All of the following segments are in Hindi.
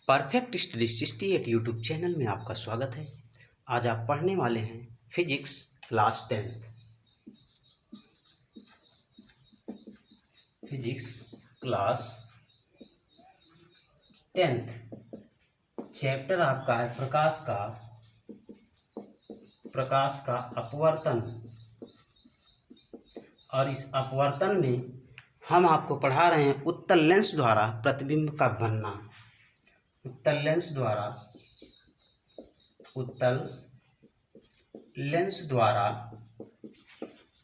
परफेक्ट स्टडी 68 यूट्यूब चैनल में आपका स्वागत है। आज आप पढ़ने वाले हैं physics class 10th। Physics class 10th chapter आपका है प्रकाश का अपवर्तन। और इस अपवर्तन में हम आपको पढ़ा रहे हैं उत्तल लेंस द्वारा प्रतिबिंब का बनना। उत्तल लेंस द्वारा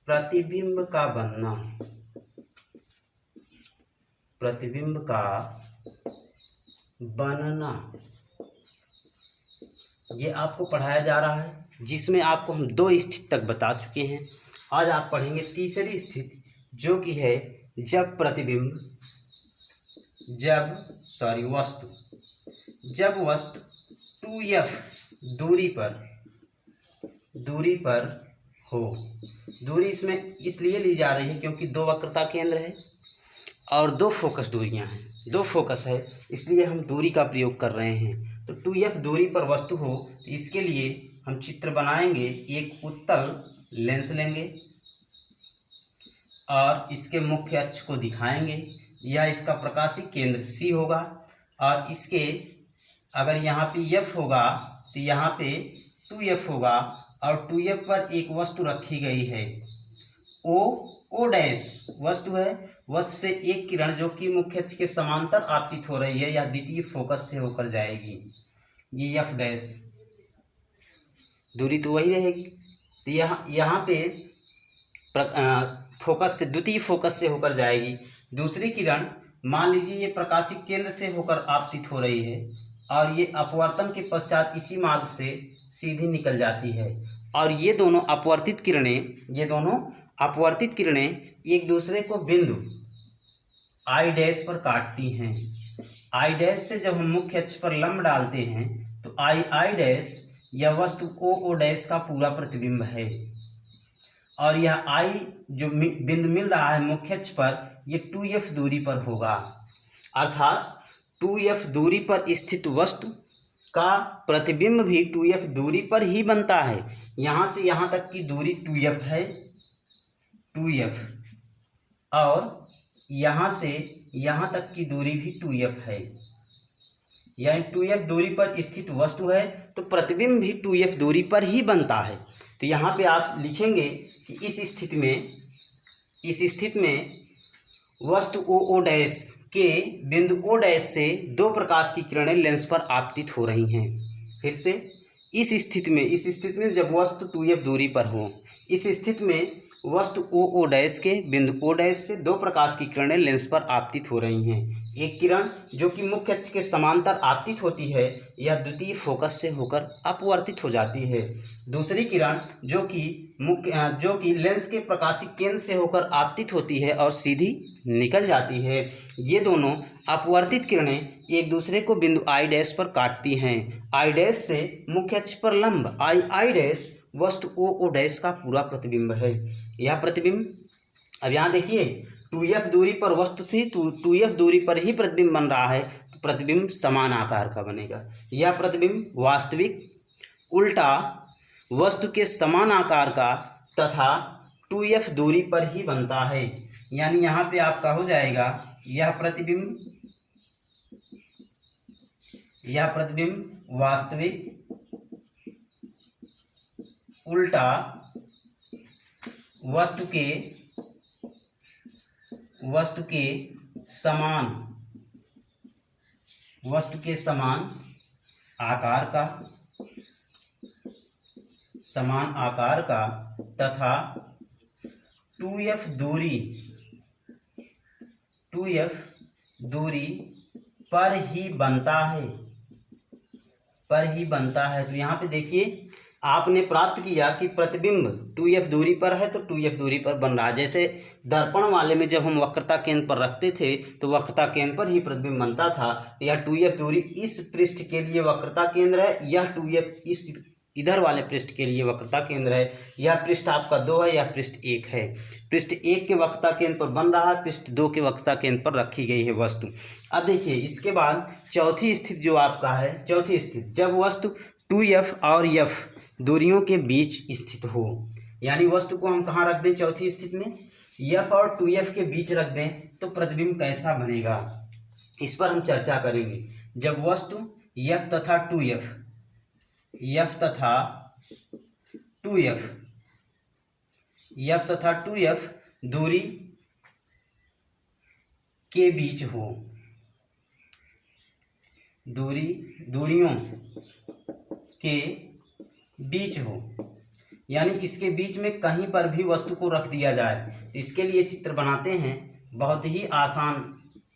प्रतिबिंब का बनना, प्रतिबिंब का बनना, ये आपको पढ़ाया जा रहा है, जिसमें आपको हम 2 स्थिति तक बता चुके हैं। आज आप पढ़ेंगे तीसरी स्थिति, जो कि है जब वस्तु 2f दूरी पर हो। दूरी इसमें इसलिए ली जा रही है क्योंकि 2 वक्रता केंद्र है और 2 फोकस दूरियां हैं, 2 फोकस है, इसलिए हम दूरी का प्रयोग कर रहे हैं। तो 2f दूरी पर वस्तु हो, तो इसके लिए हम चित्र बनाएंगे। एक उत्तल लेंस लेंगे और इसके मुख्य अक्ष को दिखाएंगे। यह इसका प्रकाशिक केंद्र C होगा और इसके अगर यहाँ पे f होगा तो यहाँ पे 2f होगा और 2f पर एक वस्तु रखी गई है O डैश वस्तु है। वस्तु से एक किरण जो कि मुख्य अक्ष के समांतर आपतित हो रही है, यह द्वितीय फोकस से होकर जाएगी। ये f डैश दूरी तो वही रहेगी। तो यहाँ पे फोकस से द्वितीय फोकस से होकर जाएगी। दूसरी किरण मान लीजिए ये प्रकाशिक केंद्र से होकर आपतित हो रही है और ये अपवर्तन के पश्चात इसी मार्ग से सीधी निकल जाती है। और ये दोनों अपवर्तित किरणें एक दूसरे को बिंदु I डैश पर काटती हैं। I डैश से जब हम मुख्य अक्ष पर लंब डालते हैं तो I डैश यह वस्तु O डैश का पूरा प्रतिबिंब है। और यह I जो बिंदु मिल रहा है मुख्य अक्ष पर, ये 2f दूरी पर होगा। अर्थात 2f दूरी पर स्थित वस्तु का प्रतिबिंब भी 2f दूरी पर ही बनता है। यहाँ से यहाँ तक की दूरी 2f है, 2f, और यहाँ से यहाँ तक की दूरी भी 2f है। यानी 2f दूरी पर स्थित वस्तु है तो प्रतिबिंब भी 2f दूरी पर ही बनता है। तो यहाँ पे आप लिखेंगे कि इस स्थिति में वस्तु O डैश के बिंदु O डैश से 2 प्रकाश की किरणें लेंस पर आपतित हो रही हैं। फिर से इस स्थिति में जब वस्तु 2f दूरी पर हो, इस स्थिति में वस्तु O डैश के बिंदु O डैश से 2 प्रकाश की किरणें लेंस पर आपतित हो रही हैं। एक किरण जो कि मुख्य अक्ष के समांतर आपतित होती है, यह द्वितीय फोकस से होकर अपवर्तित हो जाती है। दूसरी किरण जो कि लेंस के प्रकाशिक केंद्र से होकर आपतित होती है और सीधी निकल जाती है। ये दोनों अपवर्तित किरणें एक दूसरे को बिंदु I डैश पर काटती हैं। I डैश से मुख्य अक्ष पर लंब I डैश वस्तु O डैश का पूरा प्रतिबिंब है। यह प्रतिबिंब अब यहाँ देखिए 2f दूरी पर वस्तु थी, 2f दूरी पर ही प्रतिबिंब बन रहा है, तो प्रतिबिंब समान आकार का बनेगा। यह प्रतिबिंब वास्तविक उल्टा वस्तु के समान आकार का तथा 2f दूरी पर ही बनता है। यानी यहाँ पे आपका हो जाएगा यह प्रतिबिंब वास्तविक उल्टा वस्तु के समान आकार का तथा 2f दूरी पर ही बनता है। तो यहाँ पे देखिए आपने प्राप्त किया कि प्रतिबिंब 2f दूरी पर है तो 2f दूरी पर बन रहा है। जैसे दर्पण वाले में जब हम वक्रता केंद्र पर रखते थे तो वक्रता केंद्र पर ही प्रतिबिंब बनता था। यह 2f दूरी इस पृष्ठ के लिए वक्रता केंद्र है, यह 2f इधर वाले पृष्ठ के लिए वक्रता केंद्र है। यह पृष्ठ आपका 2 है, यह पृष्ठ 1 है। पृष्ठ 1 के वक्रता केंद्र पर बन रहा है, पृष्ठ 2 के वक्रता केंद्र पर रखी गई है वस्तु। अब देखिए इसके बाद चौथी स्थिति जो आपका है, चौथी स्थिति जब वस्तु 2F और F दूरियों के बीच स्थित हो, यानी वस्तु को हम कहाँ रख दें चौथी स्थिति में, F और 2F के बीच रख दें, तो प्रतिबिंब कैसा बनेगा इस पर हम चर्चा करेंगे। जब वस्तु F तथा 2F, F तथा 2F, F तथा 2F दूरी के बीच हो, दूरियों के बीच हो, यानी इसके बीच में कहीं पर भी वस्तु को रख दिया जाए, तो इसके लिए चित्र बनाते हैं बहुत ही आसान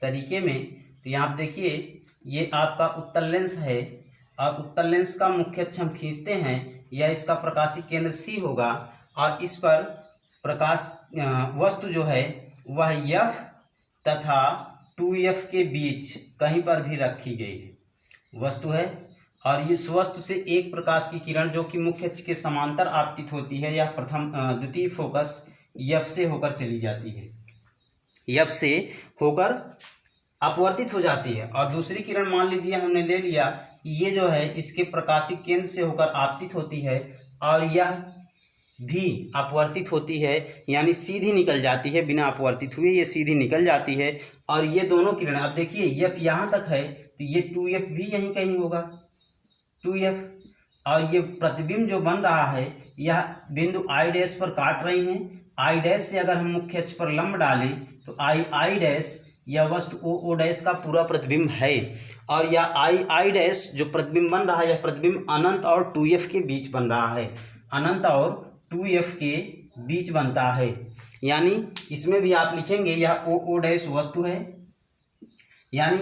तरीके में। तो यहाँ आप देखिए ये आपका उत्तल लेंस है और उत्तल लेंस का मुख्य अक्ष हम खींचते हैं, यह इसका प्रकाशीय केंद्र C होगा और इस पर प्रकाश वस्तु जो है वह F तथा 2F के बीच कहीं पर भी रखी गई है वस्तु है, और इस वस्तु से एक प्रकाश की किरण जो कि मुख्य अक्ष के समांतर आपतित होती है, यह द्वितीय फोकस F से होकर चली जाती है, F से होकर अपवर्तित हो जाती है। और दूसरी किरण मान लीजिए हमने ले लिया कि ये जो है इसके प्रकाशिक केंद्र से होकर आपतित होती है और यह भी अपवर्तित होती है, यानी सीधी निकल जाती है, बिना अपवर्तित हुए ये सीधी निकल जाती है। और ये दोनों किरण अब देखिए F यहाँ तक है तो ये 2F भी यहीं कहीं होगा, 2F, और ये प्रतिबिंब जो बन रहा है यह बिंदु I' पर काट रही हैं। I' से अगर हम मुख्य अक्ष पर लंब डालें तो I' यह वस्तु OO' का पूरा प्रतिबिंब है, और यह I' जो प्रतिबिंब बन रहा है यह प्रतिबिंब अनंत और 2F के बीच बन रहा है, अनंत और 2F के बीच बनता है। यानी इसमें भी आप लिखेंगे यह OO' वस्तु है, यानी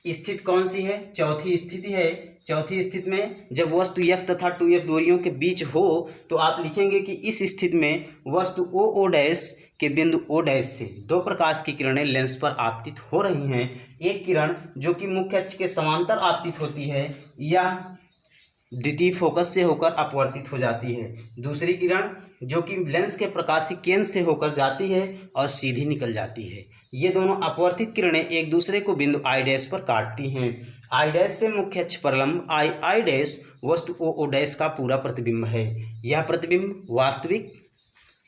स्थिति कौन सी है, चौथी स्थिति है। चौथी स्थिति में जब वस्तु F तथा 2F दूरियों के बीच हो तो आप लिखेंगे कि इस स्थिति में वस्तु OO' के बिंदु O' से दो प्रकाश की किरणें लेंस पर आपतित हो रही हैं। एक किरण जो कि मुख्य अक्ष के समांतर आपतित होती है, यह द्वितीय फोकस से होकर अपवर्तित हो जाती है। दूसरी किरण जो कि लेंस के प्रकाशीय केंद्र से होकर जाती है और सीधी निकल जाती है। ये दोनों अपवर्तित किरणें एक दूसरे को बिंदु I' पर काटती हैं। I' से मुख्य अक्ष पर लंब I' वस्तु OO' का पूरा प्रतिबिंब है। यह प्रतिबिंब वास्तविक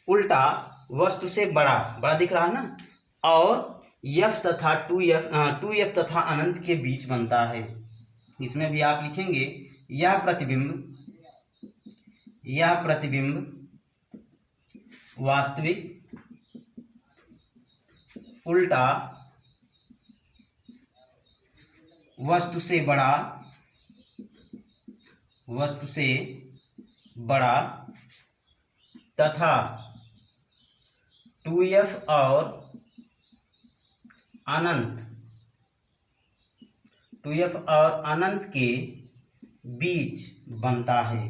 उल्टा वस्तु से बड़ा दिख रहा है ना, और F तथा 2F तथा अनंत के बीच बनता है। इसमें भी आप लिखेंगे यह प्रतिबिंब वास्तविक उल्टा वस्तु से बड़ा तथा 2F और अनंत के बीच बनता है,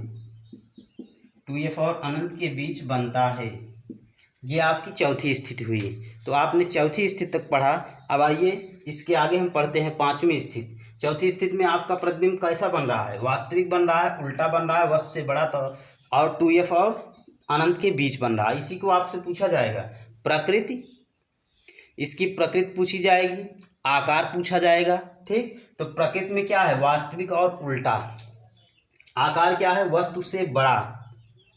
2F और अनंत के बीच बनता है। ये आपकी चौथी स्थिति हुई। तो आपने चौथी स्थिति तक पढ़ा। अब आइए इसके आगे हम पढ़ते हैं पांचवी स्थिति। चौथी स्थिति में आपका प्रतिबिंब कैसा बन रहा है, वास्तविक बन रहा है, उल्टा बन रहा है, वस्तु से बड़ा, तो और 2F और अनंत के बीच बन रहा है। इसी को आपसे पूछा जाएगा प्रकृति, इसकी प्रकृति पूछी जाएगी, आकार पूछा जाएगा। ठीक, तो प्रकृति में क्या है, वास्तविक और उल्टा। आकार क्या है, वस्तु से बड़ा।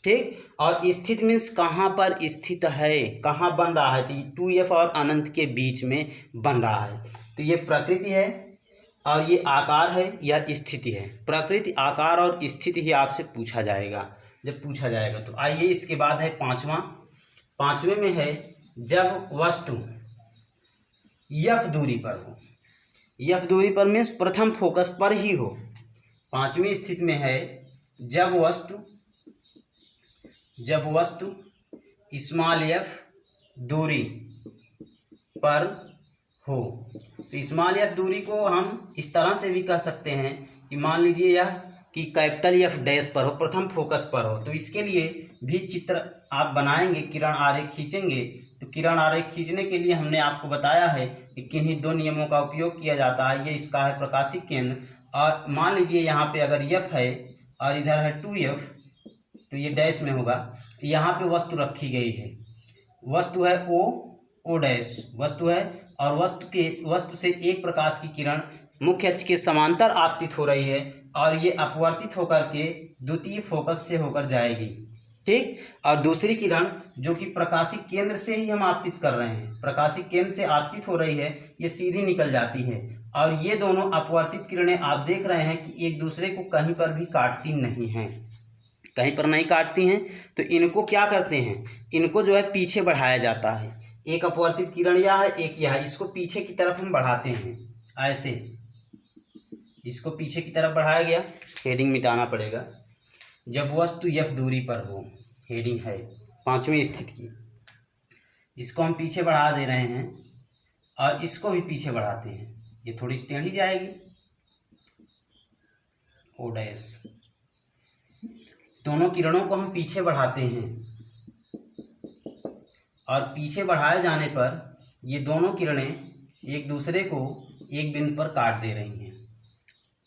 ठीक, और स्थित मीन्स कहाँ पर स्थित है, कहाँ बन रहा है, तो 2F और अनंत के बीच में बन रहा है। तो ये प्रकृति है और ये आकार है या स्थिति है। प्रकृति, आकार और स्थिति ही आपसे पूछा जाएगा जब पूछा जाएगा। तो आइए इसके बाद है पांचवें में है जब वस्तु F दूरी पर हो। F दूरी पर मीन्स प्रथम फोकस पर ही हो। पांचवी स्थिति में है जब वस्तु स्मॉल f दूरी पर हो। तो स्मॉल f दूरी को हम इस तरह से भी कह सकते हैं कि मान लीजिए यह कि कैपिटल F डैश पर हो, प्रथम फोकस पर हो। तो इसके लिए भी चित्र आप बनाएंगे, किरण आरेख खींचेंगे। तो किरण आरेख खींचने के लिए हमने आपको बताया है कि किन्हीं दो नियमों का उपयोग किया जाता है। ये इसका है प्रकाशिक केंद्र, और मान लीजिए यहाँ पे अगर F है और इधर है 2F, तो ये डैश में होगा। यहाँ पे वस्तु रखी गई है, वस्तु है ओ डैश वस्तु है, और वस्तु से एक प्रकाश की किरण मुख्य अक्ष के समांतर आपतित हो रही है और ये अपवर्तित होकर के द्वितीय फोकस से होकर जाएगी। ठीक, और दूसरी किरण जो कि प्रकाशिक केंद्र से ही हम आपतित कर रहे हैं, प्रकाशिक केंद्र से आपतित हो रही है, ये सीधी निकल जाती है। और ये दोनों अपवर्तित किरणें आप देख रहे हैं कि एक दूसरे को कहीं पर भी काटती नहीं हैं, कहीं पर नहीं काटती हैं। तो इनको क्या करते हैं, इनको जो है पीछे बढ़ाया जाता है। एक अपवर्तित किरण यह है, एक यह है, इसको पीछे की तरफ हम बढ़ाते हैं ऐसे, इसको पीछे की तरफ बढ़ाया गया। हेडिंग मिटाना पड़ेगा। जब वस्तु F दूरी पर हो, हेडिंग है 5वीं स्थिति की, इसको हम पीछे बढ़ा दे रहे हैं और इसको भी पीछे बढ़ाते हैं, ये थोड़ी सी टेढ़ी जाएगी ओ डैश। दोनों किरणों को हम पीछे बढ़ाते हैं और पीछे बढ़ाए जाने पर ये दोनों किरणें एक दूसरे को एक बिंदु पर काट दे रही हैं।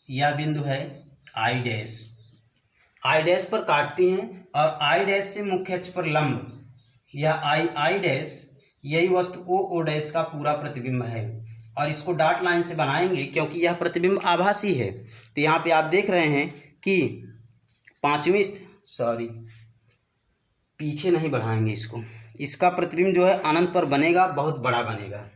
यह बिंदु है आई डैश पर काटती हैं और आई डैश से मुख्य अक्ष पर लंब, यह आई डैश यही वस्तु ओ डैश का पूरा प्रतिबिंब है। और इसको डॉट लाइन से बनाएंगे क्योंकि यह प्रतिबिंब आभासी है। तो यहाँ पे आप देख रहे हैं कि पीछे नहीं बढ़ाएंगे इसको, इसका प्रतिबिंब जो है अनंत पर बनेगा, बहुत बड़ा बनेगा।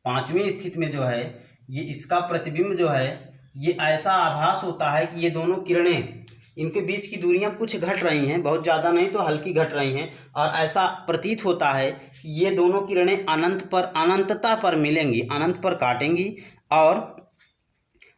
5वीं स्थिति में जो है ये इसका प्रतिबिंब जो है ये ऐसा आभास होता है कि ये दोनों किरणें, इनके बीच की दूरियां कुछ घट रही हैं, बहुत ज़्यादा नहीं तो हल्की घट रही हैं, और ऐसा प्रतीत होता है कि ये दोनों किरणें अनंतता पर मिलेंगी, अनंत पर काटेंगी। और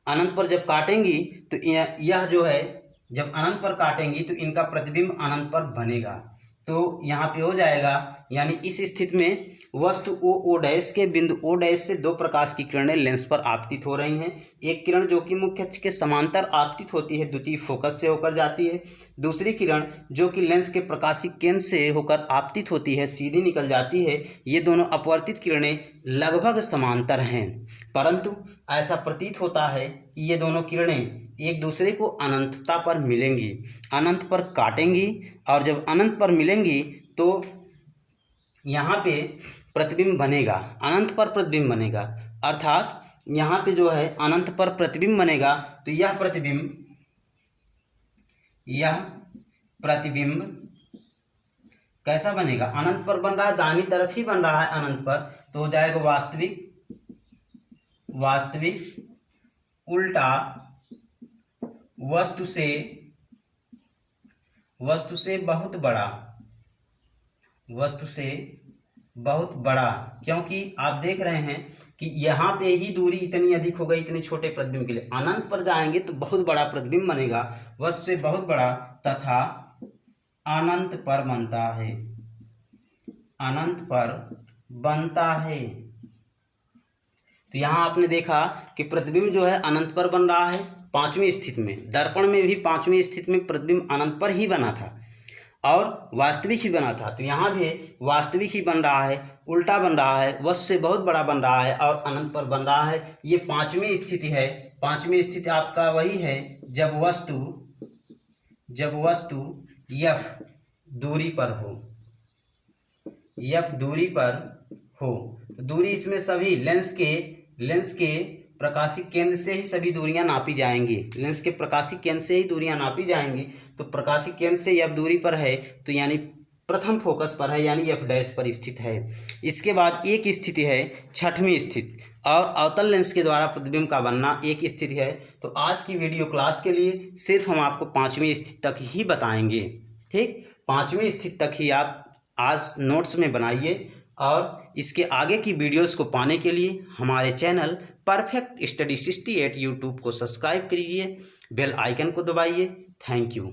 अनंत पर जब काटेंगी तो यह जो है जब अनंत पर काटेंगी तो इनका प्रतिबिंब अनंत पर बनेगा। तो यहाँ पे हो जाएगा, यानी इस स्थिति में वस्तु ओ डैश के बिंदु ओ डैश से दो प्रकाश की किरणें लेंस पर आपतित हो रही हैं। एक किरण जो कि मुख्य अक्ष के समांतर आपतित होती है, द्वितीय फोकस से होकर जाती है। दूसरी किरण जो कि लेंस के प्रकाशिक केंद्र से होकर आपतित होती है, सीधी निकल जाती है। ये दोनों अपवर्तित किरणें लगभग समांतर हैं, परंतु ऐसा प्रतीत होता है कि ये दोनों किरणें एक दूसरे को अनंतता पर मिलेंगी, अनंत पर काटेंगी, और जब अनंत पर मिलेंगी तो यहाँ पे प्रतिबिंब बनेगा, अनंत पर प्रतिबिंब बनेगा। अर्थात यहाँ पे जो है अनंत पर प्रतिबिंब बनेगा, तो यह प्रतिबिंब कैसा बनेगा, अनंत पर बन रहा है, दाहिनी तरफ ही बन रहा है अनंत पर, तो हो जाएगा वास्तविक उल्टा वस्तु से बहुत बड़ा, क्योंकि आप देख रहे हैं कि यहाँ पे ही दूरी इतनी अधिक हो गई इतने छोटे प्रतिबिंब के लिए। अनंत पर जाएंगे तो बहुत बड़ा प्रतिबिंब बनेगा, वस्तु से बहुत बड़ा, तथा अनंत पर बनता है। तो यहाँ आपने देखा कि प्रतिबिंब जो है अनंत पर बन रहा है 5वीं स्थिति में। दर्पण में भी 5वीं स्थिति में प्रतिबिंब अनंत पर ही बना था और वास्तविक ही बना था। तो यहाँ भी वास्तविक ही बन रहा है, उल्टा बन रहा है, वस्तु से बहुत बड़ा बन रहा है और अनंत पर बन रहा है। ये 5वीं स्थिति है। 5वीं स्थिति आपका वही है जब वस्तु F दूरी पर हो। दूरी इसमें सभी लेंस के प्रकाशिक केंद्र से ही सभी दूरियां नापी जाएंगी, लेंस के प्रकाशिक केंद्र से ही दूरियां नापी जाएंगी। तो प्रकाशिक केंद्र से F दूरी पर है, तो यानी प्रथम फोकस पर है, यानी F डैश पर स्थित है। इसके बाद एक स्थिति है 6वीं स्थिति, और अवतल लेंस के द्वारा प्रतिबिंब का बनना एक स्थिति है। तो आज की वीडियो क्लास के लिए सिर्फ हम आपको 5वीं स्थिति तक ही बताएंगे। ठीक, 5वीं स्थिति तक ही आप आज नोट्स में बनाइए, और इसके आगे की वीडियोस को पाने के लिए हमारे चैनल परफेक्ट स्टडी 68 यूट्यूब को सब्सक्राइब कीजिए, बेल आइकन को दबाइए। Thank you.